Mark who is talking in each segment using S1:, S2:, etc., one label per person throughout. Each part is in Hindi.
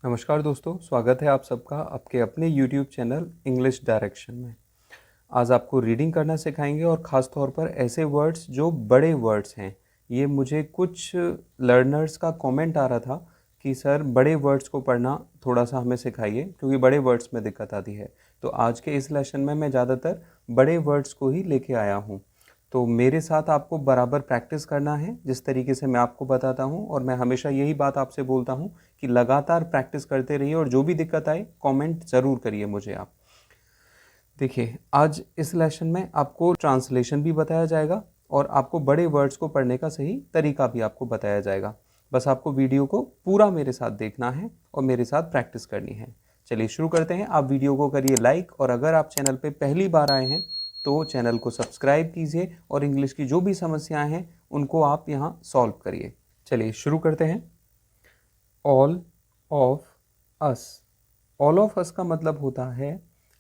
S1: नमस्कार दोस्तों, स्वागत है आप सबका आपके अपने YouTube चैनल इंग्लिश डायरेक्शन में। आज आपको रीडिंग करना सिखाएंगे और ख़ास तौर पर ऐसे वर्ड्स जो बड़े वर्ड्स हैं। ये मुझे कुछ लर्नर्स का कमेंट आ रहा था कि सर बड़े वर्ड्स को पढ़ना थोड़ा सा हमें सिखाइए क्योंकि बड़े वर्ड्स में दिक्कत आती है। तो आज के इस लेसन में मैं ज़्यादातर बड़े वर्ड्स को ही लेके आया हूँ। तो मेरे साथ आपको बराबर प्रैक्टिस करना है जिस तरीके से मैं आपको बताता हूँ, और मैं हमेशा यही बात आपसे बोलता हूँ कि लगातार प्रैक्टिस करते रहिए और जो भी दिक्कत आए कमेंट ज़रूर करिए मुझे आप। देखिए, आज इस लेसन में आपको ट्रांसलेशन भी बताया जाएगा और आपको बड़े वर्ड्स को पढ़ने का सही तरीका भी आपको बताया जाएगा। बस आपको वीडियो को पूरा मेरे साथ देखना है और मेरे साथ प्रैक्टिस करनी है। चलिए शुरू करते हैं। आप वीडियो को करिए लाइक, और अगर आप चैनल पे पहली बार आए हैं तो चैनल को सब्सक्राइब कीजिए और इंग्लिश की जो भी समस्याएं हैं उनको आप यहाँ सॉल्व करिए। चलिए शुरू करते हैं। All of us. All of us का मतलब होता है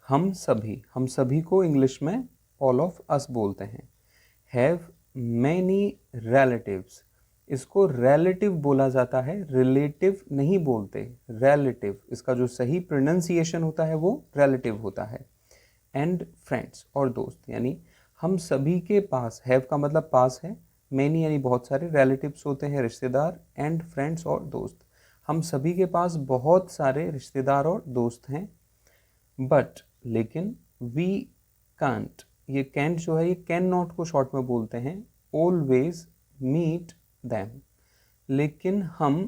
S1: हम सभी। हम सभी को इंग्लिश में ऑल ऑफ अस बोलते हैं। Have many relatives. इसको रिलेटिव बोला जाता है, रिलेटिव नहीं बोलते, रिलेटिव। इसका जो सही प्रोनाउंसिएशन होता है वो रिलेटिव होता है। एंड फ्रेंड्स, और दोस्त, यानी हम सभी के पास, हैव का मतलब पास है, मैनी यानी बहुत सारे, रिलेटिव्स होते हैं रिश्तेदार, एंड फ्रेंड्स और दोस्त। हम सभी के पास बहुत सारे रिश्तेदार और दोस्त हैं। बट लेकिन वी कांट, ये कैंट जो है ये कैन नॉट को शॉर्ट में बोलते हैं, ऑलवेज मीट दैम। लेकिन हम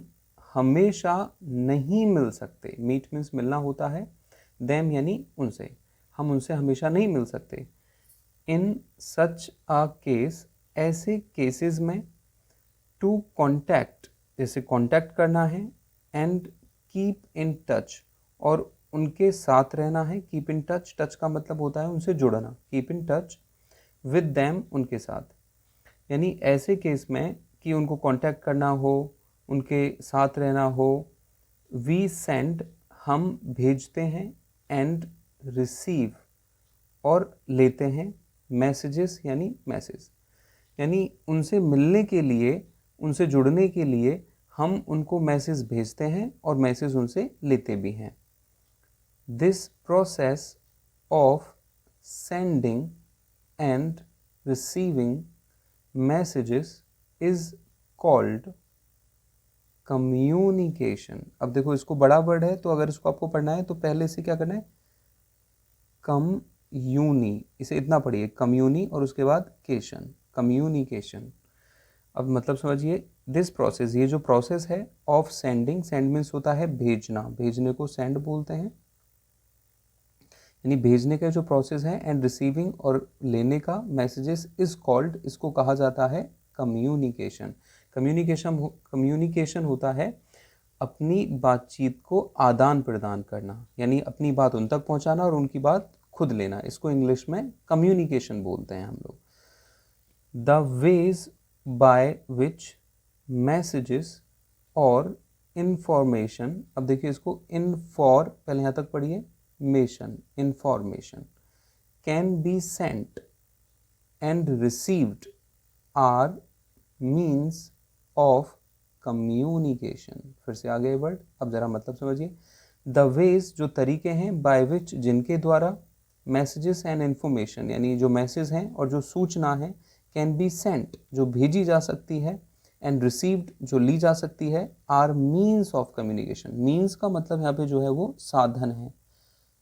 S1: हमेशा नहीं मिल सकते। मीट मीन्स मिलना होता है, दैम यानी उनसे। हम उनसे हमेशा नहीं मिल सकते। इन सच अ केस, ऐसे केसेस में, टू कॉन्टैक्ट, जैसे कॉन्टैक्ट करना है, एंड कीप इन टच, और उनके साथ रहना है। कीप इन टच, टच का मतलब होता है उनसे जुड़ना। Keep in touch with them, उनके साथ। यानी ऐसे केस में कि उनको कांटेक्ट करना हो, उनके साथ रहना हो, वी सेंड, हम भेजते हैं, एंड रिसीव, और लेते हैं, मैसेजेस यानी मैसेज। यानी उनसे मिलने के लिए, उनसे जुड़ने के लिए हम उनको मैसेज भेजते हैं और मैसेज उनसे लेते भी हैं। This process of sending end receiving messages is called communication. अब देखो, इसको बड़ा वर्ड है तो अगर इसको आपको पढ़ना है तो पहले से क्या करना है, कम्यूनी, इसे इतना पढ़िए, कम्यूनी, और उसके बाद केशन, कम्युनिकेशन। अब मतलब समझिए, दिस प्रोसेस, ये जो प्रोसेस है, ऑफ सेंडिंग, सेंड मीन्स होता है भेजना, भेजने को सेंड बोलते हैं, यानी भेजने का जो प्रोसेस है, एंड रिसीविंग, और लेने का, मैसेजेस, इज कॉल्ड, इसको कहा जाता है कम्युनिकेशन। कम्युनिकेशन होता है अपनी बातचीत को आदान प्रदान करना, यानी अपनी बात उन तक पहुंचाना और उनकी बात खुद लेना। इसको इंग्लिश में कम्युनिकेशन बोलते हैं हम लोग। The ways by which messages और इंफॉर्मेशन, अब देखिए इसको, इन फॉर, पहले यहाँ तक पढ़िए, मेशन, information, can be sent and received are means of communication. फिर से आगे वर्ड, अब जरा मतलब समझिए। द वेज, जो तरीके हैं, बाय विच, जिनके द्वारा, मैसेजेस एंड इंफॉर्मेशन, यानी जो मैसेज हैं और जो सूचना है, कैन बी सेंट, जो भेजी जा सकती है, एंड रिसीव्ड, जो ली जा सकती है, are means of communication. Means का मतलब यहाँ पे जो है वो साधन है।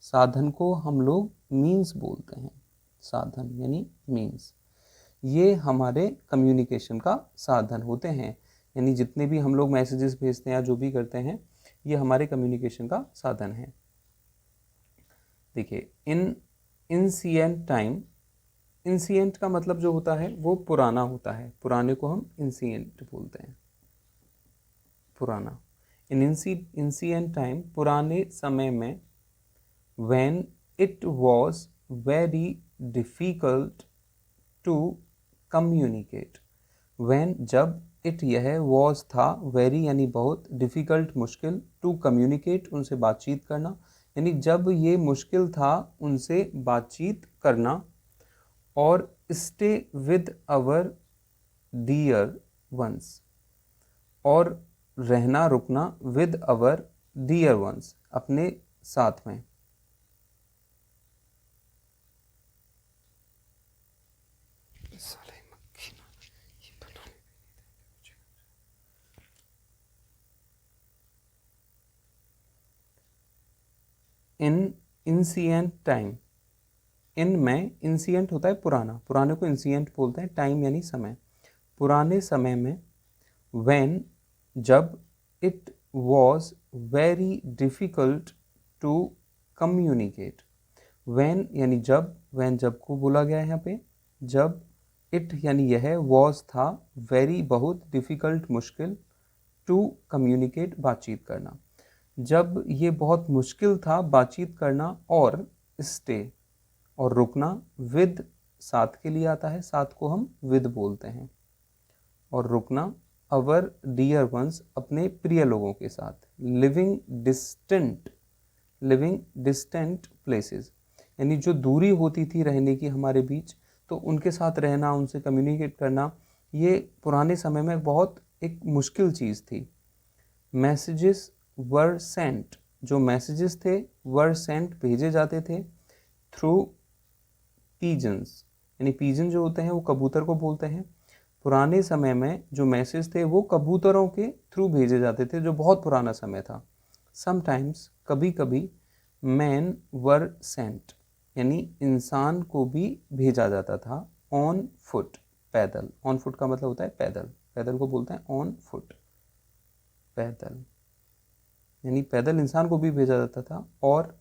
S1: साधन को हम लोग मीन्स बोलते हैं, साधन यानी मीन्स। ये हमारे कम्युनिकेशन का साधन होते हैं, यानी जितने भी हम लोग मैसेजेस भेजते हैं या जो भी करते हैं, ये हमारे कम्युनिकेशन का साधन है। देखिए, इन इंसिएंट टाइम, इंसिएंट का मतलब जो होता है वो पुराना होता है, पुराने को हम इंसिएंट बोलते हैं, पुराना। इन इंसिएंट टाइम, पुराने समय में, when it was very difficult to communicate, when, जब, it यह was था, very यानी बहुत, difficult मुश्किल, to communicate उनसे बातचीत करना, यानी जब ये मुश्किल था उनसे बातचीत करना, और stay with our dear ones, और रहना, रुकना, with our डियर वंस, अपने साथ में। इन इंसिएंट टाइम, इन में इंसिएंट होता है पुराना, पुराने को इंसिएंट बोलते हैं, टाइम यानी समय, पुराने समय में, व्हेन जब, it was very difficult to communicate, when यानी जब, व्हेन जब को बोला गया है यहाँ पे, जब, इट यानी यह, वॉज था, वेरी बहुत, डिफ़िकल्ट मुश्किल, टू कम्युनिकेट बातचीत करना, जब ये बहुत मुश्किल था बातचीत करना, और स्टे और रुकना, विद साथ के लिए आता है, साथ को हम विद बोलते हैं, और रुकना, अवर डियर वंस, अपने प्रिय लोगों के साथ, लिविंग डिस्टेंट प्लेसेस, यानी जो दूरी होती थी रहने की हमारे बीच, तो उनके साथ रहना, उनसे कम्युनिकेट करना, ये पुराने समय में बहुत एक मुश्किल चीज़ थी। मैसेजेस वर सेंट, जो मैसेजेस थे, वर सेंट भेजे जाते थे, थ्रू पीजन्स, यानी पीजन जो होते हैं वो कबूतर को बोलते हैं, पुराने समय में जो मैसेज थे वो कबूतरों के थ्रू भेजे जाते थे, जो बहुत पुराना समय था। समटाइम्स, कभी कभी, मैन वर सेंट, यानी इंसान को भी भेजा जाता था, ऑन फुट, पैदल, ऑन फुट का मतलब होता है पैदल, पैदल को बोलते हैं ऑन फुट, पैदल, यानी पैदल इंसान को भी भेजा जाता था, और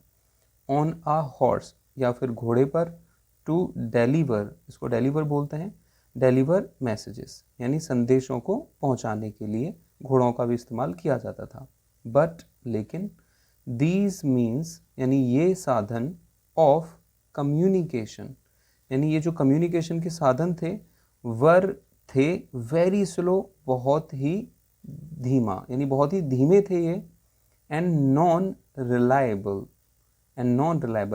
S1: ऑन आ हॉर्स, या फिर घोड़े पर, टू डेलीवर, इसको डेलीवर बोलते हैं, डेलीवर मैसेजेस, यानी संदेशों को पहुंचाने के लिए घोड़ों का भी इस्तेमाल किया जाता था। बट लेकिन, दीज मीन्स, यानी ये साधन, ऑफ कम्युनिकेशन, यानी ये जो कम्युनिकेशन के साधन थे, वर थे, वेरी स्लो, बहुत ही धीमा, यानी बहुत ही धीमे थे ये, एंड नॉन रिलायबल,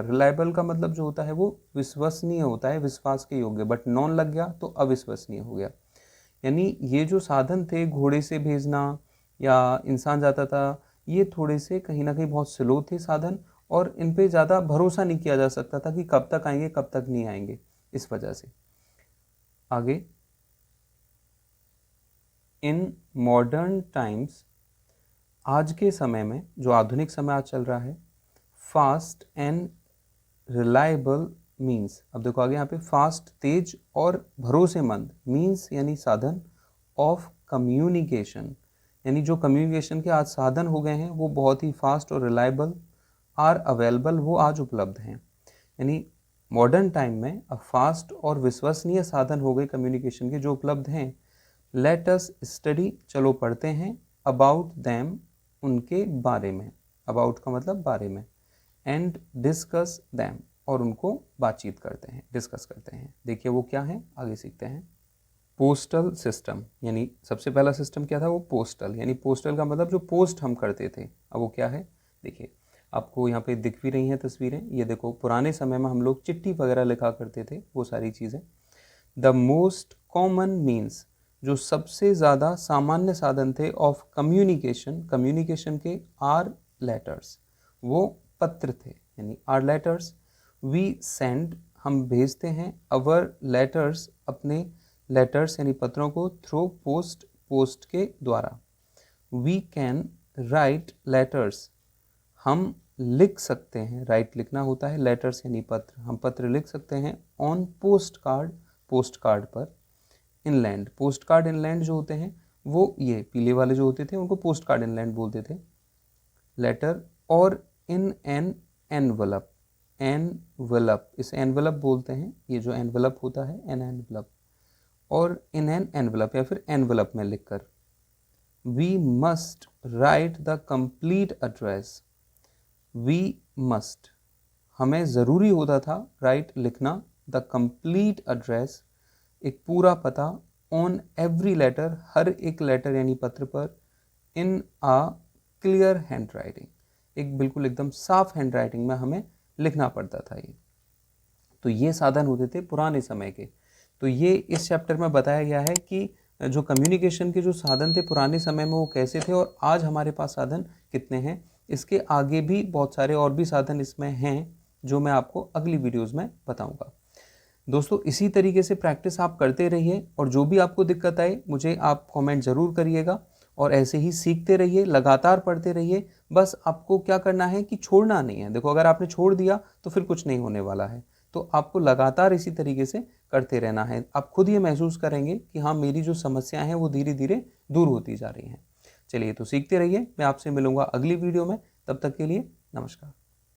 S1: रिलायबल का मतलब जो होता है वो विश्वसनीय होता है, विश्वास के योग्य, बट नॉन लग गया तो अविश्वसनीय हो गया, यानी ये जो साधन थे घोड़े से भेजना या इंसान जाता था, ये थोड़े से कहीं ना कहीं बहुत स्लो थे साधन, और इन पे ज़्यादा भरोसा नहीं किया जा सकता था कि कब तक आएंगे कब तक नहीं आएंगे, इस वजह से। आगे, इन मॉडर्न टाइम्स, आज के समय में, जो आधुनिक समय आज चल रहा है, फास्ट एंड रिलायबल मीन्स, अब देखो आगे यहाँ पे, फास्ट तेज और भरोसेमंद, मीन्स यानी साधन, ऑफ कम्युनिकेशन, यानी जो कम्युनिकेशन के आज साधन हो गए हैं वो बहुत ही फास्ट और रिलायबल, आर अवेलेबल, वो आज उपलब्ध हैं, यानी मॉडर्न टाइम में अब फास्ट और विश्वसनीय साधन हो गए कम्युनिकेशन के जो उपलब्ध हैं। लेट अस स्टडी, चलो पढ़ते हैं, अबाउट दैम, उनके बारे में, अबाउट का मतलब बारे में, एंड डिस्कस दैम, और उनको बातचीत करते हैं, डिस्कस करते हैं। देखिए वो क्या है, आगे सीखते हैं। पोस्टल सिस्टम, यानी सबसे पहला सिस्टम क्या था, वो पोस्टल, यानी पोस्टल का मतलब जो पोस्ट हम करते थे, अब वो क्या है, देखिए आपको यहाँ पे दिख भी रही हैं तस्वीरें, ये देखो पुराने समय में हम लोग चिट्ठी वगैरह लिखा करते थे, वो सारी चीज़ें। द मोस्ट कॉमन मीन्स, जो सबसे ज़्यादा सामान्य साधन थे, ऑफ कम्युनिकेशन, कम्युनिकेशन के, आर लेटर्स, वो पत्र थे, यानी आर लेटर्स। वी सेंड, हम भेजते हैं, अवर लेटर्स, अपने लेटर्स यानी पत्रों को, थ्रू पोस्ट, पोस्ट के द्वारा। वी कैन राइट लेटर्स, हम लिख सकते हैं, राइट लिखना होता है, लेटर्स यानी पत्र, हम पत्र लिख सकते हैं, on post card, post card पर। इनलैंड, पोस्ट कार्ड इनलैंड जो होते हैं वो ये पीले वाले जो होते थे उनको पोस्ट कार्ड इनलैंड बोलते थे। लेटर, और इन एन एनवलप, एनवलप, इसे एनवलप बोलते हैं, ये जो एनवलप होता है, एन एनवलप, और इन एन एनवलप या फिर एनवलप में लिखकर। We must write the complete address, we must, हमें ज़रूरी होता था, राइट लिखना, द कंप्लीट एड्रेस, एक पूरा पता, ऑन एवरी लेटर, हर एक लेटर यानी पत्र पर, इन आ क्लियर हैंड राइटिंग, एक बिल्कुल एकदम साफ हैंड राइटिंग में हमें लिखना पड़ता था ये। तो ये साधन होते थे पुराने समय के। तो ये इस चैप्टर में बताया गया है कि जो कम्युनिकेशन के जो साधन थे पुराने समय में वो कैसे थे और आज हमारे पास साधन कितने हैं। इसके आगे भी बहुत सारे और भी साधन इसमें हैं जो मैं आपको अगली वीडियोज़ में बताऊँगा। दोस्तों इसी तरीके से प्रैक्टिस आप करते रहिए और जो भी आपको दिक्कत आए मुझे आप कमेंट ज़रूर करिएगा और ऐसे ही सीखते रहिए, लगातार पढ़ते रहिए। बस आपको क्या करना है कि छोड़ना नहीं है। देखो अगर आपने छोड़ दिया तो फिर कुछ नहीं होने वाला है, तो आपको लगातार इसी तरीके से करते रहना है। आप खुद ये महसूस करेंगे कि हाँ, मेरी जो समस्याएं हैं वो धीरे धीरे दूर होती जा रही हैं। चलिए तो सीखते रहिए, मैं आपसे मिलूंगा अगली वीडियो में। तब तक के लिए नमस्कार।